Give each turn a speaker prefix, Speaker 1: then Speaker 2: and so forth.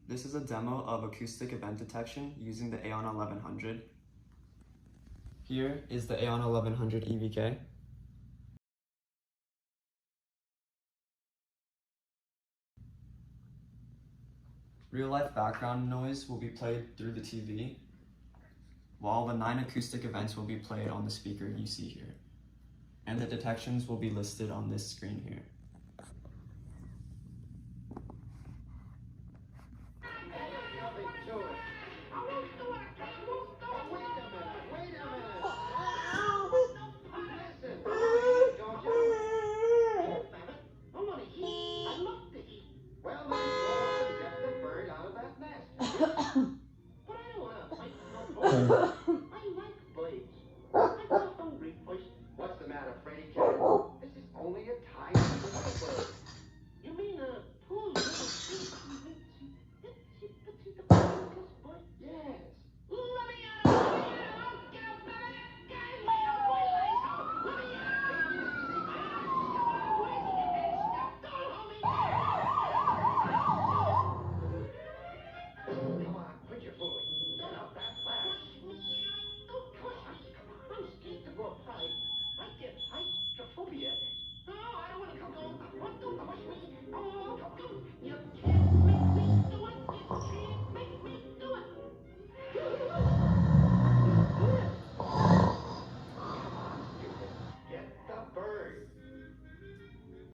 Speaker 1: This is a demo of acoustic event detection using the Aon 1100. Here is the Aon 1100 EVK. Real-life background noise will be played through the TV, while the 9 acoustic events will be played on the speaker you see here. And the detections will be listed on this screen here.
Speaker 2: Well,